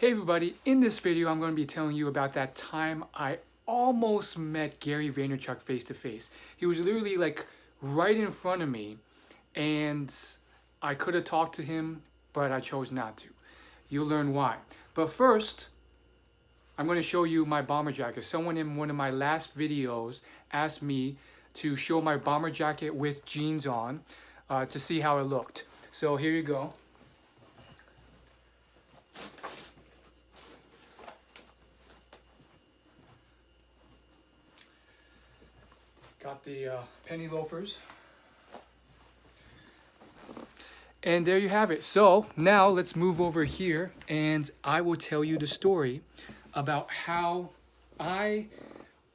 Hey everybody, in this video I'm going to be telling you about that time I almost met Gary Vaynerchuk face to face. He was literally like right in front of me and I could have talked to him, but I chose not to. You'll learn why. But first, I'm going to show you my bomber jacket. Someone in one of my last videos asked me to show my bomber jacket with jeans on to see how it looked. So here you go. Got the penny loafers. And there you have it. So now let's move over here and I will tell you the story about how I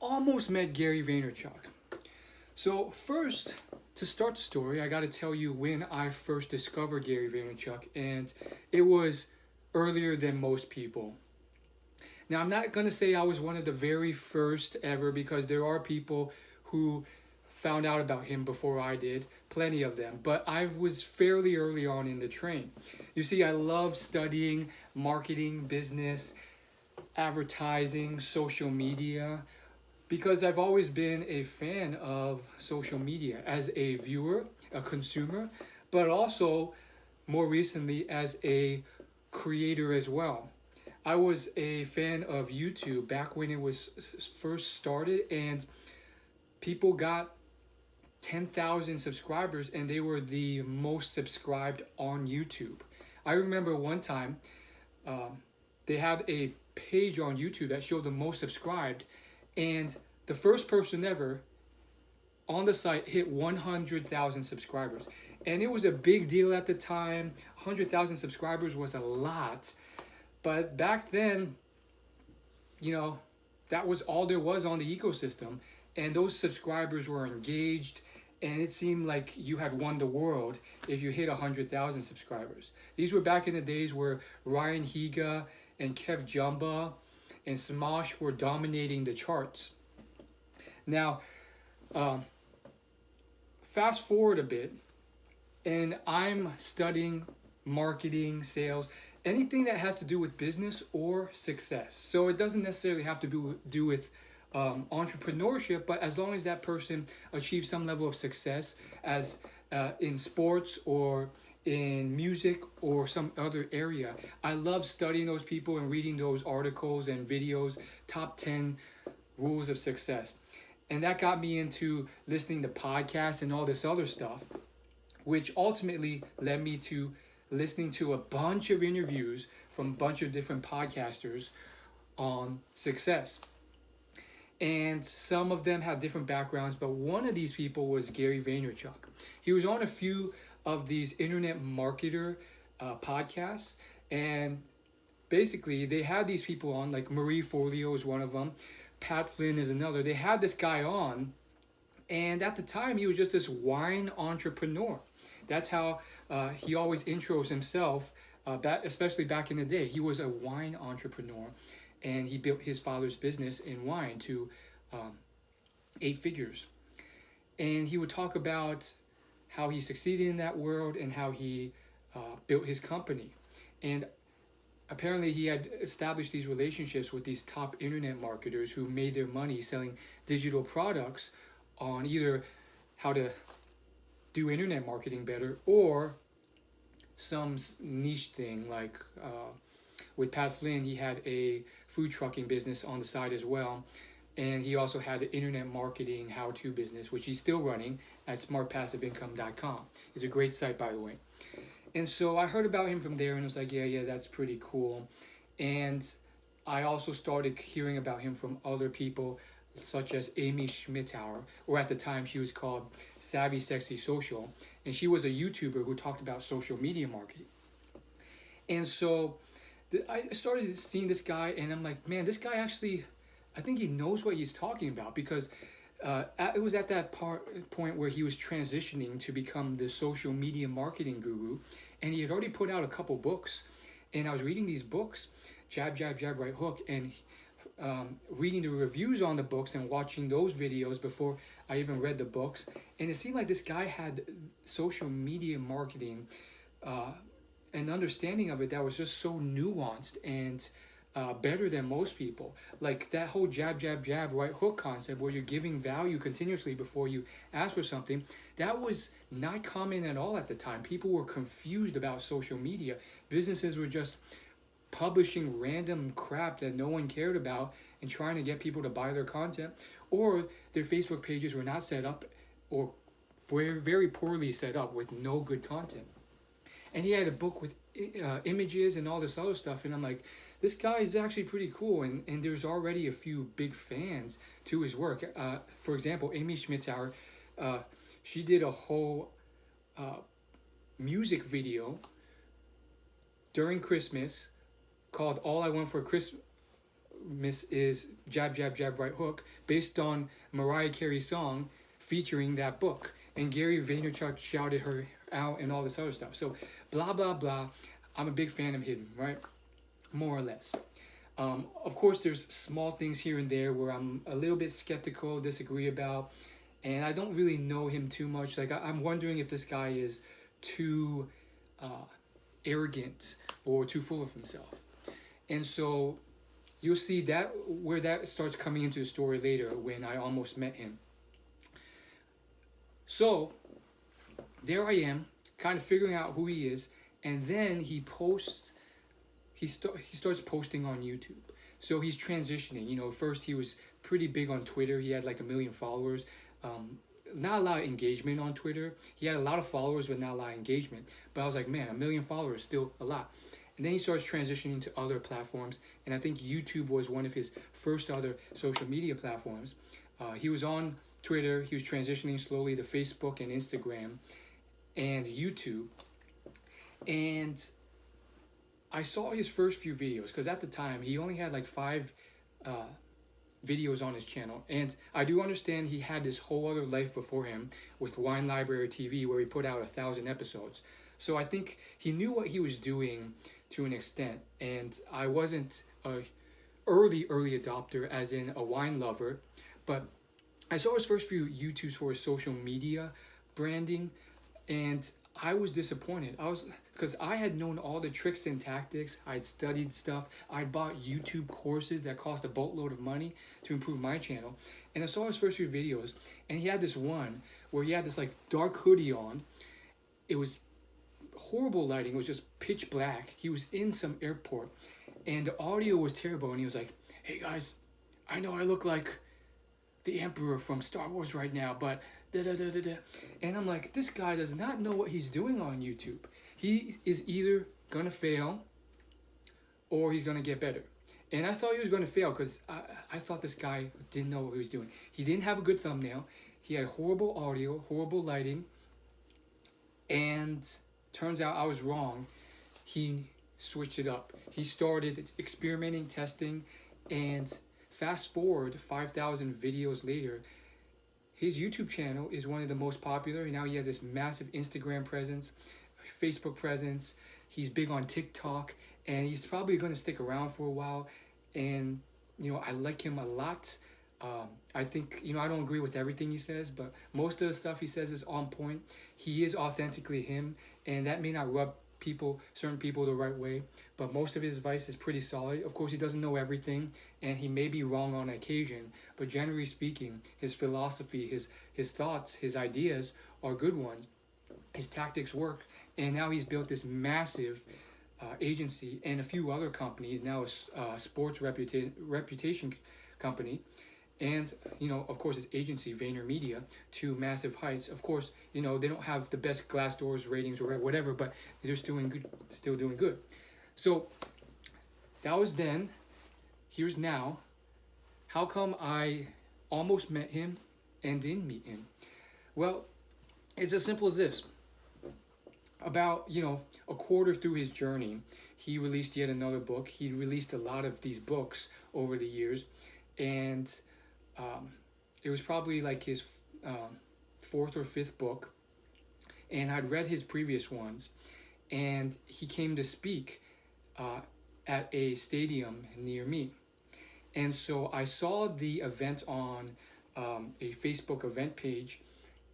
almost met Gary Vaynerchuk. So first, to start the story, I got to tell you when I first discovered Gary Vaynerchuk, and it was earlier than most people. Now, I'm not going to say I was one of the very first ever, because there are people who found out about him before I did, plenty of them, but I was fairly early on in the train. You see, I love studying marketing, business, advertising, social media, because I've always been a fan of social media as a viewer, a consumer, but also more recently as a creator as well. I was a fan of YouTube back when it was first started, and people got 10,000 subscribers and they were the most subscribed on YouTube. I remember one time they had a page on YouTube that showed the most subscribed, and the first person ever on the site hit 100,000 subscribers. And it was a big deal at the time. 100,000 subscribers was a lot. But back then, you know, that was all there was on the ecosystem. And those subscribers were engaged. And it seemed like you had won the world if you hit 100,000 subscribers. These were back in the days where Ryan Higa and Kev Jumba and Smosh were dominating the charts. Now, fast forward a bit, and I'm studying marketing, sales, anything that has to do with business or success. So it doesn't necessarily have to do with entrepreneurship, but as long as that person achieves some level of success as in sports or in music or some other area, I love studying those people and reading those articles and videos, top 10 rules of success. And that got me into listening to podcasts and all this other stuff, which ultimately led me to listening to a bunch of interviews from a bunch of different podcasters on success. And some of them have different backgrounds, but one of these people was Gary Vaynerchuk. He was on a few of these internet marketer podcasts, and basically they had these people on, like Marie Forleo is one of them, Pat Flynn is another. They had this guy on, and at the time he was just this wine entrepreneur. That's how he always intros himself, especially back in the day. He was a wine entrepreneur, and he built his father's business in wine to 8 figures. And he would talk about how he succeeded in that world and how he built his company. And apparently he had established these relationships with these top internet marketers who made their money selling digital products on either how to do internet marketing better or some niche thing. Like with Pat Flynn, he had a food trucking business on the side as well. And he also had an internet marketing how-to business, which he's still running at smartpassiveincome.com. It's a great site, by the way. And so I heard about him from there and I was like, yeah, that's pretty cool. And I also started hearing about him from other people such as Amy Schmittauer, or at the time she was called Savvy Sexy Social. And she was a YouTuber who talked about social media marketing. And so I started seeing this guy and I'm like, man, this guy actually, I think he knows what he's talking about, because it was at that point where he was transitioning to become the social media marketing guru, and he had already put out a couple books, and I was reading these books, Jab, Jab, Jab, Right Hook, and reading the reviews on the books and watching those videos before I even read the books, and it seemed like this guy had social media marketing an understanding of it that was just so nuanced and better than most people. Like that whole jab, jab, jab, right hook concept where you're giving value continuously before you ask for something, that was not common at all at the time. People were confused about social media. Businesses were just publishing random crap that no one cared about and trying to get people to buy their content, or their Facebook pages were not set up or very, very poorly set up with no good content. And he had a book with images and all this other stuff, and I'm like, this guy is actually pretty cool, and there's already a few big fans to his work. For example, Amy Schmittauer, she did a whole music video during Christmas called All I Want for Christmas is Jab, Jab, Jab, Right Hook, based on Mariah Carey's song featuring that book. And Gary Vaynerchuk shouted her out and all this other stuff. So, blah, blah, blah. I'm a big fan of him, right? More or less. Of course, there's small things here and there where I'm a little bit skeptical, disagree about, and I don't really know him too much. Like, I'm wondering if this guy is too arrogant or too full of himself. And so you'll see that where that starts coming into the story later when I almost met him. So there I am, kind of figuring out who he is, and then he starts posting on YouTube. So he's transitioning. You know, first he was pretty big on Twitter. He had like 1 million followers. Not a lot of engagement on Twitter. He had a lot of followers, but not a lot of engagement. But I was like, man, 1 million followers, still a lot. And then he starts transitioning to other platforms. And I think YouTube was one of his first other social media platforms. He was on Twitter. He was transitioning slowly to Facebook and Instagram and YouTube. And I saw his first few videos because at the time he only had like 5 videos on his channel. And I do understand he had this whole other life before him with Wine Library TV where he put out 1,000 episodes. So I think he knew what he was doing to an extent. And I wasn't a early adopter as in a wine lover, but I saw his first few YouTubes for his social media branding, and I was disappointed. Because I had known all the tricks and tactics. I had studied stuff. I bought YouTube courses that cost a boatload of money to improve my channel. And I saw his first few videos, and he had this one where he had this like dark hoodie on. It was horrible lighting. It was just pitch black. He was in some airport, and the audio was terrible. And he was like, "Hey guys, I know I look like the Emperor from Star Wars right now, but da da da da da." And I'm like, this guy does not know what he's doing on YouTube. He is either gonna fail or he's gonna get better. And I thought he was gonna fail because I thought this guy didn't know what he was doing. He didn't have a good thumbnail. He had horrible audio, horrible lighting, and turns out I was wrong. He switched it up. He started experimenting, testing, and fast forward 5,000 videos later, his YouTube channel is one of the most popular. Now he has this massive Instagram presence, Facebook presence. He's big on TikTok, and he's probably going to stick around for a while. And, you know, I like him a lot. I think, you know, I don't agree with everything he says, but most of the stuff he says is on point. He is authentically him, and that may not rub certain people the right way, but most of his advice is pretty solid. Of course, he doesn't know everything, and he may be wrong on occasion, but generally speaking, his philosophy, his thoughts, his ideas are good ones. His tactics work, and now he's built this massive agency and a few other companies, now a sports reputation company, and, you know, of course, his agency, VaynerMedia, to massive heights. Of course, you know, they don't have the best Glassdoor's ratings or whatever, but they're still doing good. So that was then. Here's now. How come I almost met him and didn't meet him? Well, it's as simple as this. About, you know, a quarter through his journey, he released yet another book. He released a lot of these books over the years, and it was probably like his 4th or 5th book, and I'd read his previous ones, and he came to speak at a stadium near me. And so I saw the event on a Facebook event page,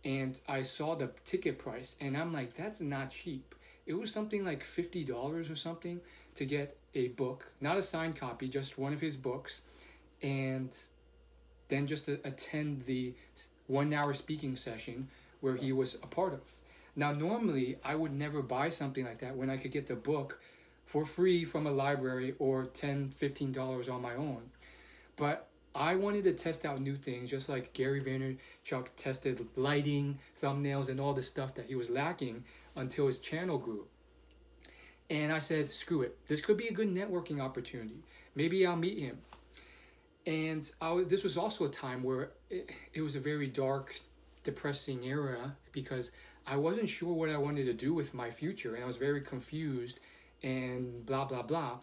and I saw the ticket price, and I'm like, that's not cheap. it was something like $50 or something to get a book, not a signed copy, just one of his books, and then just to attend the 1 hour speaking session where he was a part of. Now, normally, I would never buy something like that when I could get the book for free from a library or $10, $15 on my own. But I wanted to test out new things, just like Gary Vaynerchuk tested lighting, thumbnails, and all the stuff that he was lacking until his channel grew. And I said, screw it. This could be a good networking opportunity. Maybe I'll meet him. And this was also a time where it was a very dark, depressing era because I wasn't sure what I wanted to do with my future, and I was very confused and blah, blah, blah.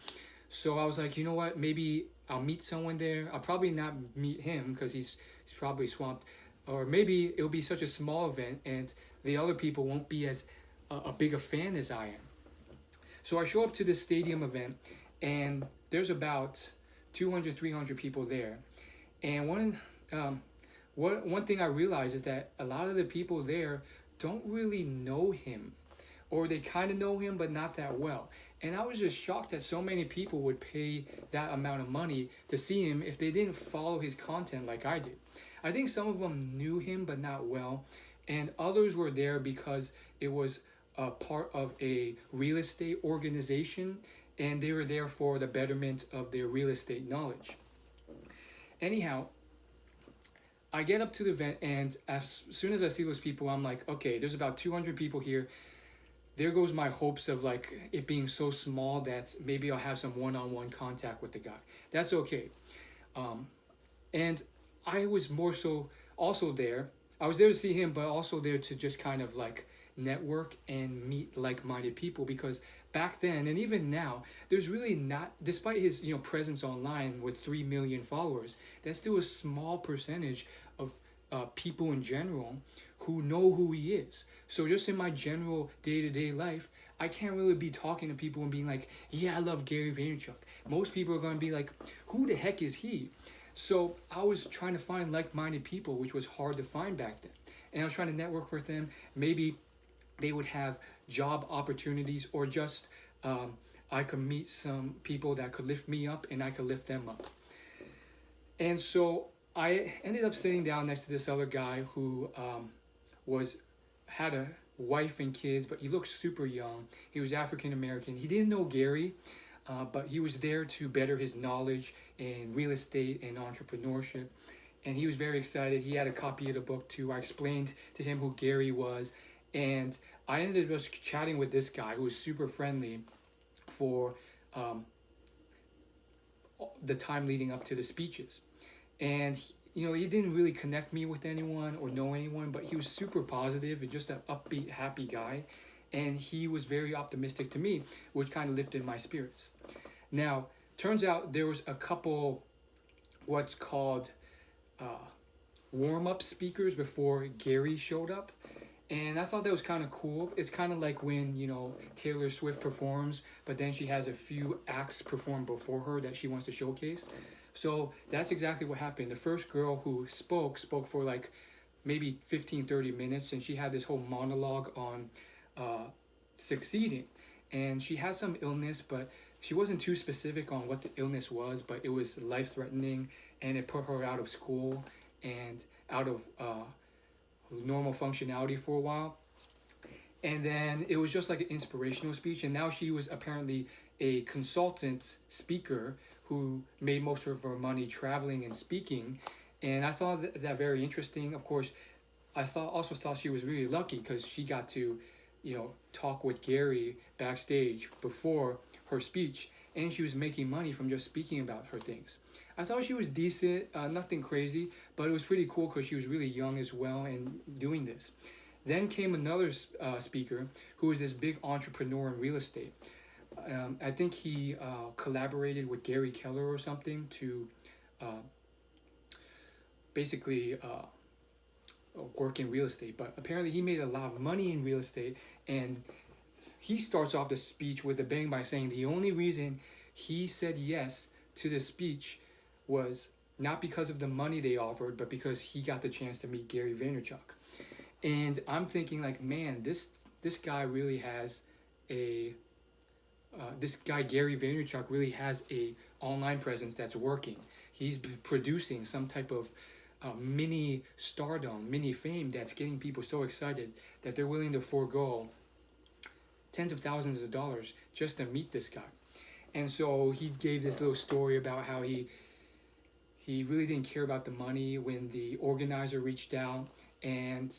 So I was like, you know what, maybe I'll meet someone there. I'll probably not meet him because he's probably swamped. Or maybe it'll be such a small event and the other people won't be as a big a fan as I am. So I show up to this stadium event, and there's about 200, 300 people there. And one thing I realized is that a lot of the people there don't really know him, or they kind of know him but not that well. And I was just shocked that so many people would pay that amount of money to see him if they didn't follow his content like I did. I think some of them knew him but not well, and others were there because it was a part of a real estate organization, and they were there for the betterment of their real estate knowledge. Anyhow, I get up to the event, and as soon as I see those people, I'm like, okay, there's about 200 people here. There goes my hopes of like it being so small that maybe I'll have some one-on-one contact with the guy. That's okay. And I was more so also there. I was there to see him, but also there to just kind of like network and meet like-minded people, because back then and even now, there's really not, despite his presence online with 3 million followers, that's still a small percentage of people in general who know who he is. So just in my general day-to-day life, I can't really be talking to people and being like, yeah, I love Gary Vaynerchuk. Most people are going to be like, who the heck is he? So I was trying to find like-minded people, which was hard to find back then. And I was trying to network with them. Maybe they would have job opportunities, or just I could meet some people that could lift me up and I could lift them up. And so I ended up sitting down next to this other guy who had a wife and kids, but he looked super young. He was African American. He didn't know Gary, but he was there to better his knowledge in real estate and entrepreneurship. And he was very excited. He had a copy of the book too. I explained to him who Gary was. And I ended up just chatting with this guy who was super friendly for the time leading up to the speeches. And he didn't really connect me with anyone or know anyone, but he was super positive and just an upbeat, happy guy. And he was very optimistic to me, which kind of lifted my spirits. Now, turns out there was a couple what's called warm-up speakers before Gary showed up. And I thought that was kind of cool. It's kind of like when, Taylor Swift performs, but then she has a few acts perform before her that she wants to showcase. So that's exactly what happened. The first girl who spoke for like maybe 15, 30 minutes, and she had this whole monologue on succeeding. And she had some illness, but she wasn't too specific on what the illness was, but it was life-threatening, and it put her out of school and out of normal functionality for a while. And then it was just like an inspirational speech, and now she was apparently a consultant speaker who made most of her money traveling and speaking. And I thought that very interesting. Of course, I also thought she was really lucky because she got to talk with Gary backstage before her speech, and she was making money from just speaking about her things. I thought she was decent, nothing crazy, but it was pretty cool because she was really young as well and doing this. Then came another speaker who was this big entrepreneur in real estate. I think he collaborated with Gary Keller or something to basically work in real estate. But apparently he made a lot of money in real estate, and he starts off the speech with a bang by saying the only reason he said yes to the speech was not because of the money they offered, but because he got the chance to meet Gary Vaynerchuk. And I'm thinking like, man, this guy really has a this guy Gary Vaynerchuk really has a online presence that's working. He's producing some type of mini stardom, mini fame that's getting people so excited that they're willing to forego tens of thousands of dollars just to meet this guy. And so he gave this little story about how he really didn't care about the money when the organizer reached out, and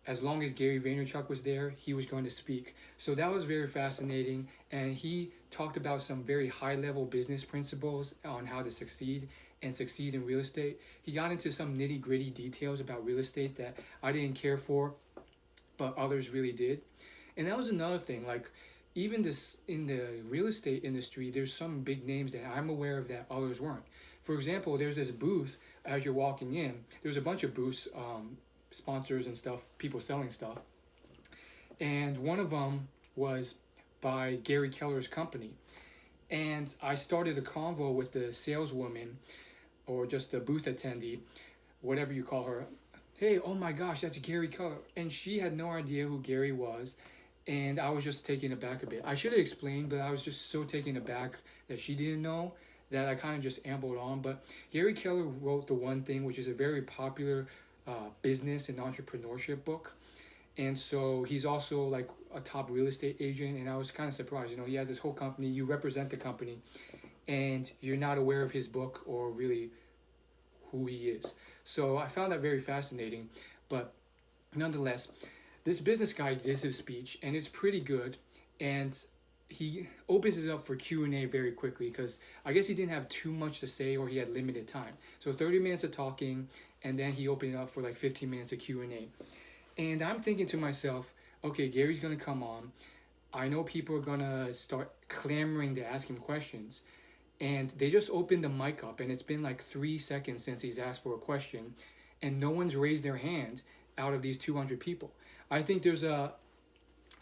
as long as Gary Vaynerchuk was there, he was going to speak. So that was very fascinating, and he talked about some very high-level business principles on how to succeed in real estate. He got into some nitty-gritty details about real estate that I didn't care for, but others really did. And that was another thing, like even this in the real estate industry, there's some big names that I'm aware of that others weren't. For example, there's this booth as you're walking in. There's a bunch of booths, sponsors and stuff, people selling stuff. And one of them was by Gary Keller's company. And I started a convo with the saleswoman or just the booth attendee, whatever you call her. Hey, oh my gosh, that's Gary Keller. And she had no idea who Gary was. And I was just taken aback a bit. I should have explained, but I was just so taken aback that she didn't know that I kind of just ambled on. But Gary Keller wrote The One Thing, which is a very popular business and entrepreneurship book. And so he's also like a top real estate agent. And I was kind of surprised, he has this whole company. You represent the company and you're not aware of his book or really who he is. So I found that very fascinating. But nonetheless, this business guy gives his speech and it's pretty good. And he opens it up for Q&A very quickly because I guess he didn't have too much to say or he had limited time. So 30 minutes of talking, and then he opened it up for like 15 minutes of Q&A. And I'm thinking to myself, okay, Gary's going to come on. I know people are going to start clamoring to ask him questions. And they just opened the mic up, and it's been like 3 seconds since he's asked for a question, and no one's raised their hand out of these 200 people. I think there's a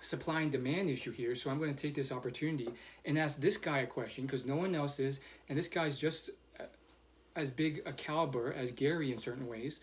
supply and demand issue here, so I'm going to take this opportunity and ask this guy a question because no one else is, and this guy's just as big a caliber as Gary in certain ways,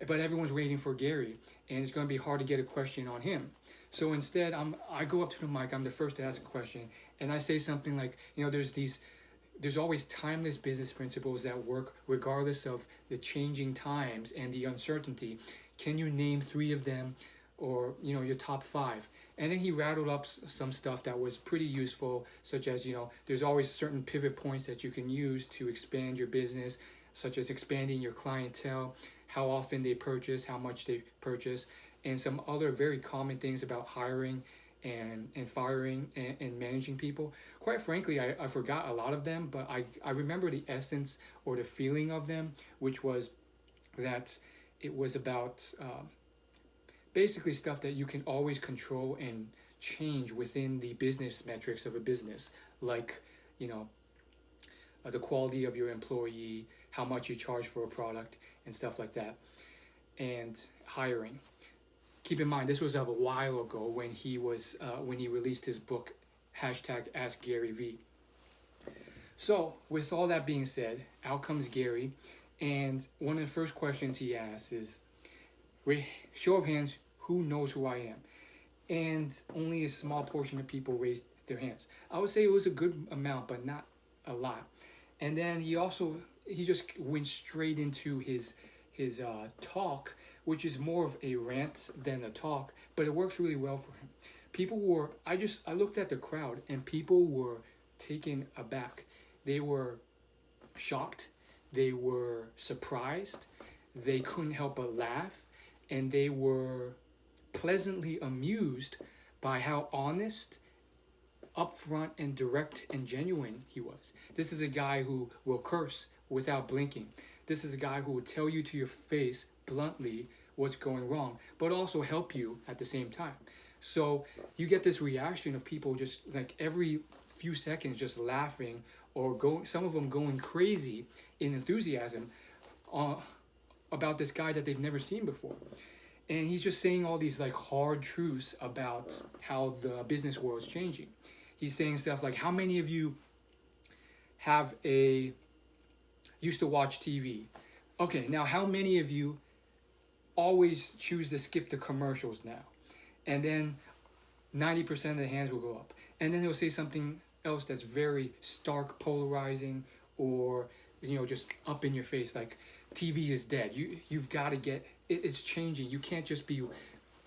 but everyone's waiting for Gary, and it's going to be hard to get a question on him. So instead, I go up to the mic, I'm the first to ask a question, and I say something like, there's always timeless business principles that work regardless of the changing times and the uncertainty. Can you name 3 of them? Or your top 5. And then he rattled up some stuff that was pretty useful, such as there's always certain pivot points that you can use to expand your business, such as expanding your clientele, how often they purchase, how much they purchase, and some other very common things about hiring and firing and managing people. Quite frankly, I forgot a lot of them, but I remember the essence or the feeling of them, which was that it was about basically stuff that you can always control and change within the business metrics of a business, like the quality of your employee, how much you charge for a product, and stuff like that, and hiring. Keep in mind, this was a while ago when he released his book, #AskGaryV. So with all that being said, out comes Gary, and one of the first questions he asks is, show of hands, who knows who I am? And only a small portion of people raised their hands. I would say it was a good amount, but not a lot. And then he just went straight into his talk, which is more of a rant than a talk, but it works really well for him. I looked at the crowd and people were taken aback. They were shocked. They were surprised. They couldn't help but laugh. And they were pleasantly amused by how honest, upfront, and direct and genuine he was. This is a guy who will curse without blinking. This is a guy who will tell you to your face bluntly what's going wrong, but also help you at the same time. So you get this reaction of people just like every few seconds just laughing or some of them going crazy in enthusiasm about this guy that they've never seen before. And he's just saying all these like hard truths about how the business world is changing. He's saying stuff like, how many of you used to watch TV? Okay, now how many of you always choose to skip the commercials now? And then 90% of the hands will go up. And then he'll say something else that's very stark, polarizing, or just up in your face, like TV is dead. You've got to get it's changing. You can't just be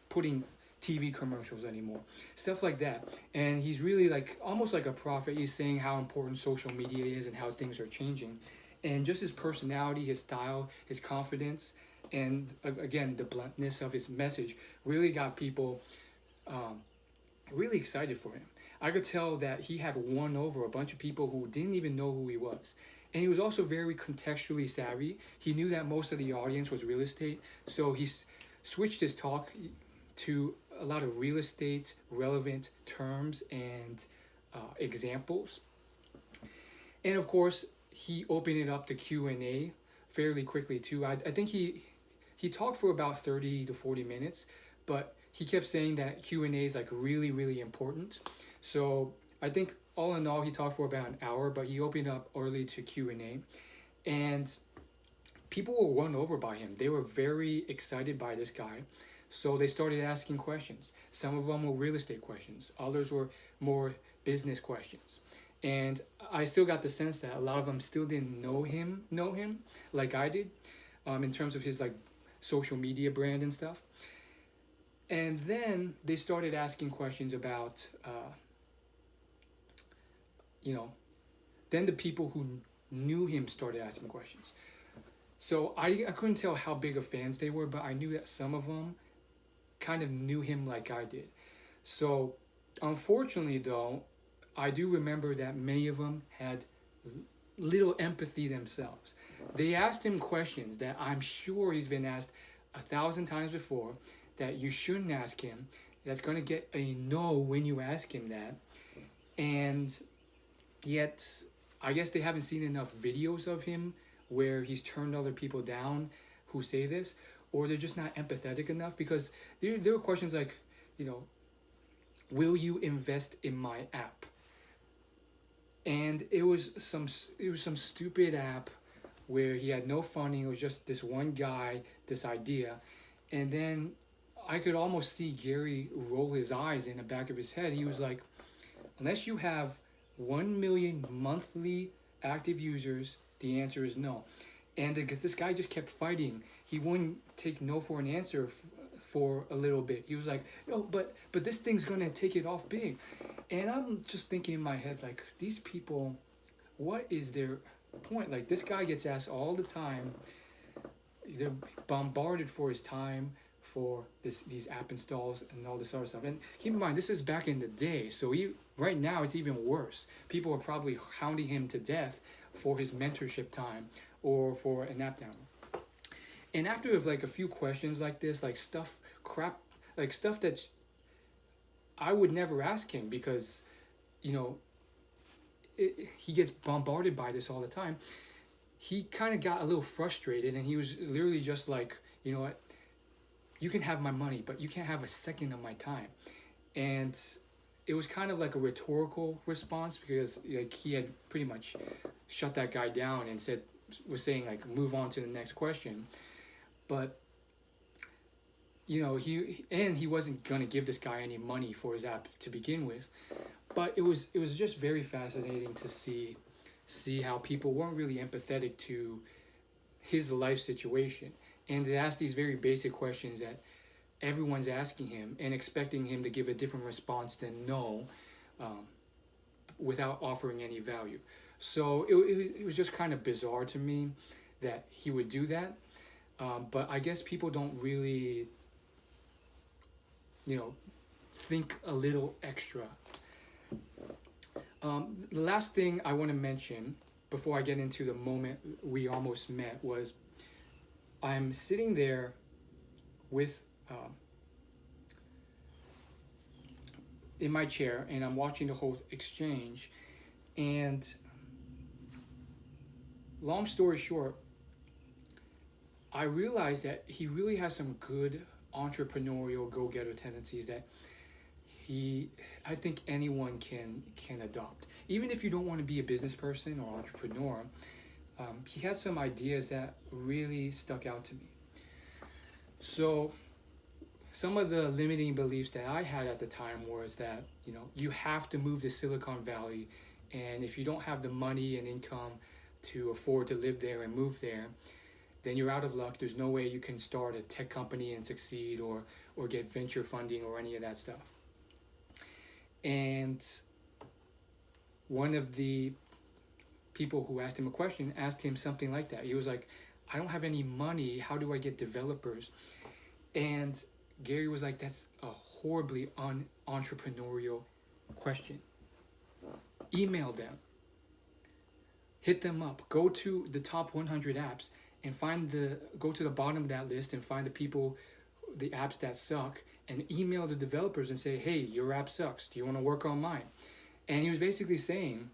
putting TV commercials anymore, stuff like that. And he's really like almost like a prophet. He's saying how important social media is and how things are changing, and just his personality, his style, his confidence, and again the bluntness of his message really got people really excited for him. I could tell that he had won over a bunch of people who didn't even know who he was. And he was also very contextually savvy. He knew that most of the audience was real estate, so he switched his talk to a lot of real estate relevant terms and examples. And of course, he opened it up to Q&A fairly quickly too. I think he talked for about 30 to 40 minutes, but he kept saying that Q&A is like really, really important. So I think all in all, he talked for about an hour, but he opened up early to Q&A. And people were won over by him. They were very excited by this guy. So they started asking questions. Some of them were real estate questions. Others were more business questions. And I still got the sense that a lot of them still didn't know him like I did, in terms of his like social media brand and stuff. And then they started asking questions about, then the people who knew him started asking questions. So I couldn't tell how big of fans they were, but I knew that some of them kind of knew him like I did. So unfortunately, though, I do remember that many of them had little empathy themselves. They asked him questions that I'm sure he's been asked 1,000 times before, that you shouldn't ask him, that's going to get a no when you ask him that. And yet, I guess they haven't seen enough videos of him where he's turned other people down who say this, or they're just not empathetic enough, because there were questions like, will you invest in my app? And it was some stupid app where he had no funding. It was just this one guy, this idea. And then I could almost see Gary roll his eyes in the back of his head. He was like, unless you have 1 million monthly active users, the answer is no. And this guy just kept fighting. He wouldn't take no for an answer for a little bit. He was like, no, but this thing's going to take it off big. And I'm just thinking in my head, like, these people, what is their point? Like, this guy gets asked all the time. They're bombarded for his time, for these app installs and all this other stuff. And keep in mind, this is back in the day. So right now, it's even worse. People are probably hounding him to death for his mentorship time or for an app download. And after like a few questions like this, like stuff that I would never ask him, because, he gets bombarded by this all the time. He kind of got a little frustrated, and he was literally just like, you know what, you can have my money, but you can't have a second of my time. And it was kind of like a rhetorical response, because like he had pretty much shut that guy down and was saying like, move on to the next question. But he wasn't gonna give this guy any money for his app to begin with. But it was just very fascinating to see how people weren't really empathetic to his life situation, and to ask these very basic questions that everyone's asking him and expecting him to give a different response than no, without offering any value. So it was just kind of bizarre to me that he would do that. But I guess people don't really, think a little extra. The last thing I want to mention before I get into the moment we almost met was, I'm sitting there with in my chair, and I'm watching the whole exchange, and long story short, I realized that he really has some good entrepreneurial go-getter tendencies that I think anyone can adopt. Even if you don't want to be a business person or entrepreneur, he had some ideas that really stuck out to me. So some of the limiting beliefs that I had at the time was that, you know, you have to move to Silicon Valley, and if you don't have the money and income to afford to live there and move there, then you're out of luck. There's no way you can start a tech company and succeed, or get venture funding or any of that stuff. And one of the people who asked him a question asked him something like that. He was like, I don't have any money. How do I get developers? And Gary was like, that's a horribly entrepreneurial question. Email them. Hit them up. Go to the top 100 apps and go to the bottom of that list and find the apps that suck, and email the developers and say, hey, your app sucks. Do you want to work on mine? And he was basically saying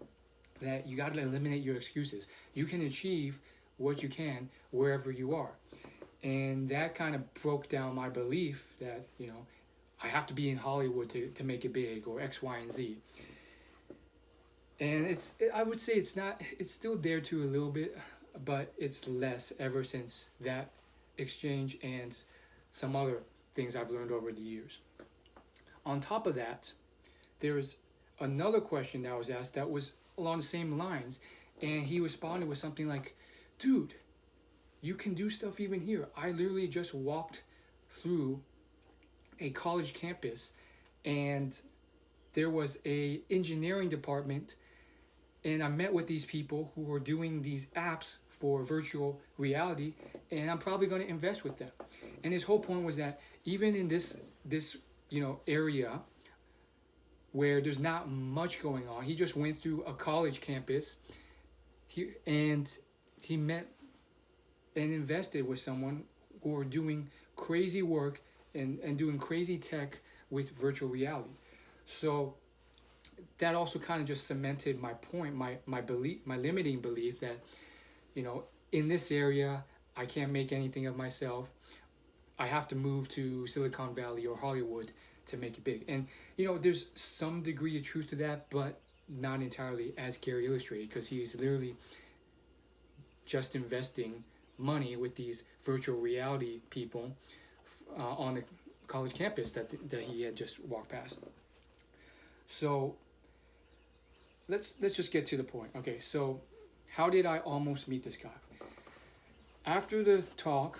that you got to eliminate your excuses. You can achieve what you can wherever you are. And that kind of broke down my belief that, you know, I have to be in Hollywood to make it big, or X, Y, and Z. And I would say it's still there too a little bit, but it's less ever since that exchange and some other things I've learned over the years. On top of that, there's another question that was asked that was along the same lines, and he responded with something like, dude, you can do stuff even here. I literally just walked through a college campus, and there was a engineering department, and I met with these people who were doing these apps for virtual reality, and I'm probably going to invest with them. And his whole point was that even in this area where there's not much going on, he just went through a college campus, he met and invested with someone who were doing crazy work and doing crazy tech with virtual reality. So that also kind of just cemented my point, my belief, my limiting belief that, you know, in this area, I can't make anything of myself. I have to move to Silicon Valley or Hollywood to make it big. And, you know, there's some degree of truth to that, but not entirely, as Gary illustrated, because he's literally just investing money with these virtual reality people on the college campus that he had just walked past. So let's just get to the point. Okay, so how did I almost meet this guy? After the talk,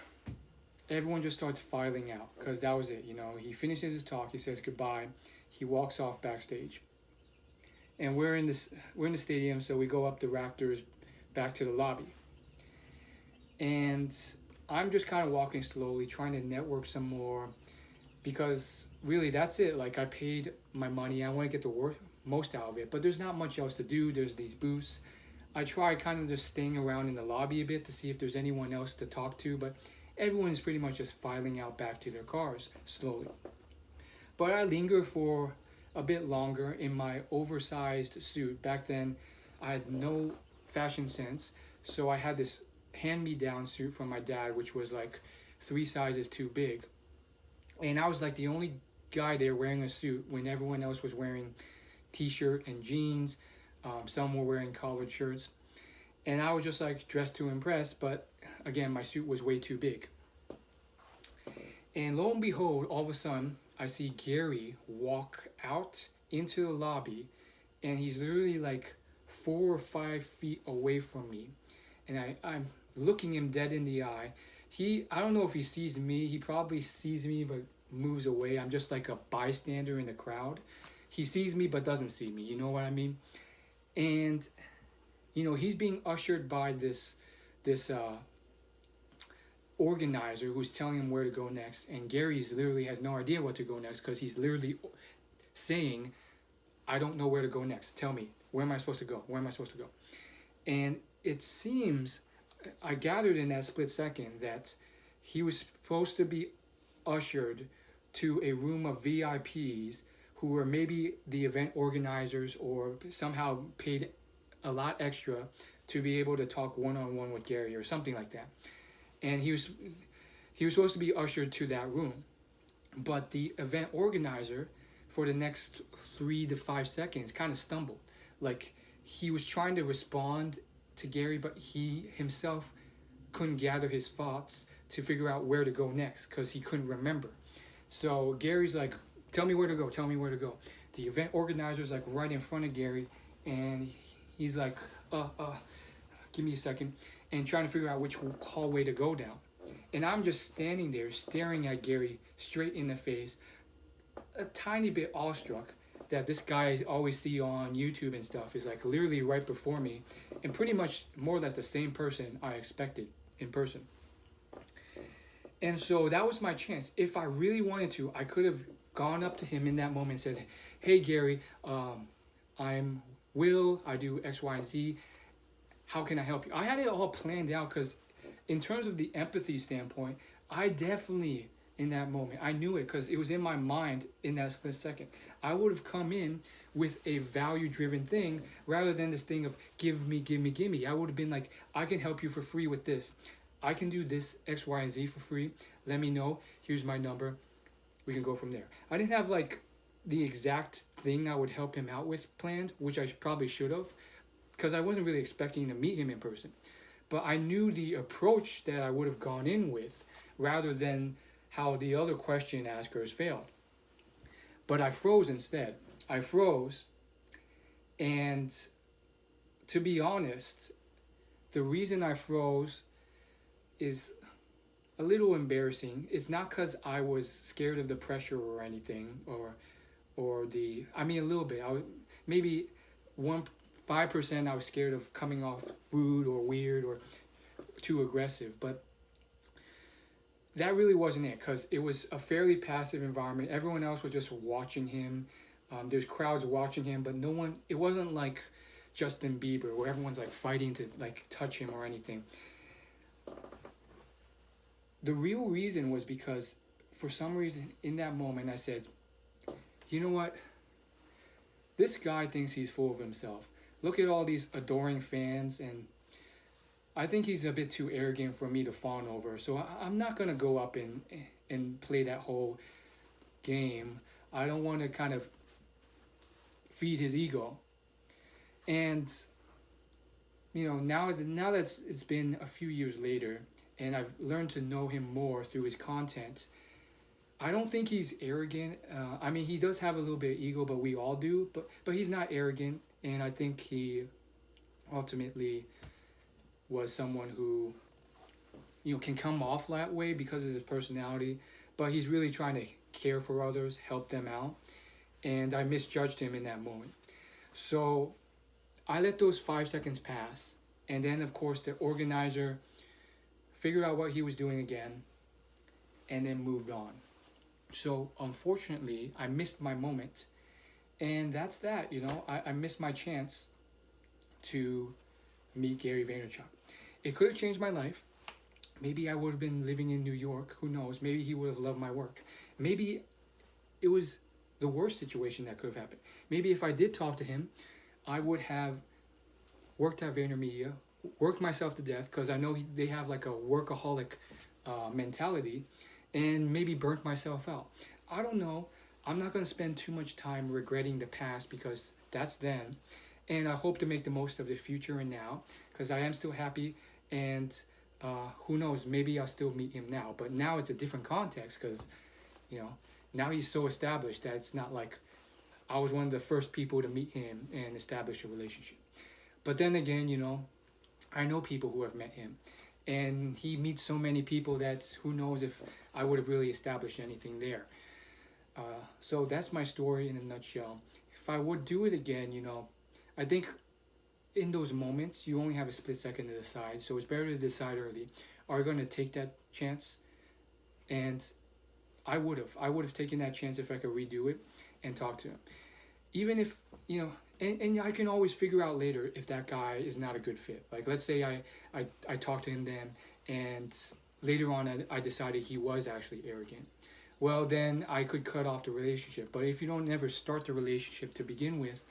everyone just starts filing out, because that was it. You know, he finishes his talk, he says goodbye, he walks off backstage, and we're in the stadium, so we go up the rafters back to the lobby. And I'm just kind of walking slowly, trying to network some more, because really that's it. Like, I paid my money, I want to get the most out of it, but there's not much else to do. There's these booths. I try kind of just staying around in the lobby a bit to see if there's anyone else to talk to, but everyone is pretty much just filing out back to their cars slowly. But I linger for a bit longer in my oversized suit. Back then, I had no fashion sense, so I had this hand-me-down suit from my dad, which was like 3 sizes too big. And I was like the only guy there wearing a suit when everyone else was wearing t-shirt and jeans. Some were wearing collared shirts. And I was just like dressed to impress, but again, my suit was way too big. And lo and behold, all of a sudden, I see Gary walk out into the lobby, and he's literally like 4 or 5 feet away from me. And I'm looking him dead in the eye. I don't know if he sees me. He probably sees me but moves away. I'm just like a bystander in the crowd. He sees me but doesn't see me. You know what I mean? And, you know, he's being ushered by this organizer who's telling him where to go next. And Gary's literally has no idea what to go next, because he's literally saying, I don't know where to go next. Tell me, where am I supposed to go? Where am I supposed to go? And it seems, I gathered in that split second, that he was supposed to be ushered to a room of VIPs who were maybe the event organizers or somehow paid a lot extra to be able to talk one-on-one with Gary or something like that. And he was supposed to be ushered to that room. But the event organizer, for the next 3 to 5 seconds, kind of stumbled. Like, he was trying to respond to Gary, but he himself couldn't gather his thoughts to figure out where to go next, because he couldn't remember. So Gary's like, tell me where to go, tell me where to go. The event organizer's like right in front of Gary, and he's like, give me a second, and trying to figure out which hallway to go down. And I'm just standing there staring at Gary straight in the face, a tiny bit awestruck that this guy I always see on YouTube and stuff is like literally right before me, and pretty much more or less the same person I expected in person. And so that was my chance. If I really wanted to, I could have gone up to him in that moment and said, "Hey Gary, I'm Will. I do X, Y, and Z. How can I help you?" I had it all planned out because, in terms of the empathy standpoint, I definitely in that moment I knew it because it was in my mind in that split second. I would have come in with a value-driven thing rather than this thing of give me, give me, give me. I would have been like, I can help you for free with this. I can do this X, Y, and Z for free. Let me know. Here's my number. We can go from there. I didn't have like the exact thing I would help him out with planned, which I probably should have, because I wasn't really expecting to meet him in person. But I knew the approach that I would have gone in with rather than how the other question askers failed. But I froze instead. I froze, and to be honest, the reason I froze is a little embarrassing. It's not because I was scared of the pressure or anything, or the, I mean, a little bit. Maybe 5% I was scared of coming off rude or weird or too aggressive, but that really wasn't it, because it was a fairly passive environment. Everyone else was just watching him. There's crowds watching him, but no one, it wasn't like Justin Bieber where everyone's like fighting to like touch him or anything. The real reason was because for some reason in that moment I said, you know what? This guy thinks he's full of himself. Look at all these adoring fans, and I think he's a bit too arrogant for me to fawn over. So I'm not going to go up and play that whole game. I don't want to kind of feed his ego. And, you know, now that it's been a few years later, and I've learned to know him more through his content, I don't think he's arrogant. I mean, he does have a little bit of ego, but we all do. But he's not arrogant, and I think he ultimately was someone who, you know, can come off that way because of his personality. But he's really trying to care for others, help them out, and I misjudged him in that moment. So I let those 5 seconds pass, and then of course the organizer figured out what he was doing again, and then moved on. So unfortunately, I missed my moment, and that's that. You know, I missed my chance to meet Gary Vaynerchuk. It could have changed my life. Maybe I would have been living in New York. Who knows? Maybe he would have loved my work. Maybe it was the worst situation that could have happened. Maybe if I did talk to him, I would have worked at VaynerMedia, worked myself to death, because I know they have like a workaholic mentality, and maybe burnt myself out. I don't know. I'm not going to spend too much time regretting the past, because that's then. And I hope to make the most of the future and now, because I am still happy, and who knows, maybe I'll still meet him now. But now it's a different context, because, you know, now he's so established that it's not like I was one of the first people to meet him and establish a relationship. But then again, you know, I know people who have met him, and he meets so many people that who knows if I would have really established anything there. So that's my story in a nutshell. If I would do it again, you know, I think in those moments you only have a split second to decide. So it's better to decide early. Are you going to take that chance? And I would have taken that chance if I could redo it and talk to him. Even if, you know, and I can always figure out later if that guy is not a good fit. Like, let's say I talked to him then, and later on I decided he was actually arrogant. Well, then I could cut off the relationship. But if you don't never start the relationship to begin with,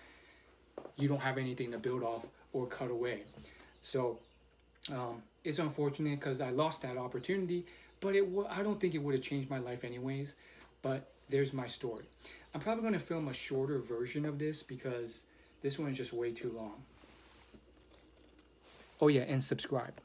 you don't have anything to build off or cut away. So it's unfortunate because I lost that opportunity, but I don't think it would have changed my life anyways. But there's my story. I'm probably going to film a shorter version of this because this one is just way too long. Oh yeah, and subscribe.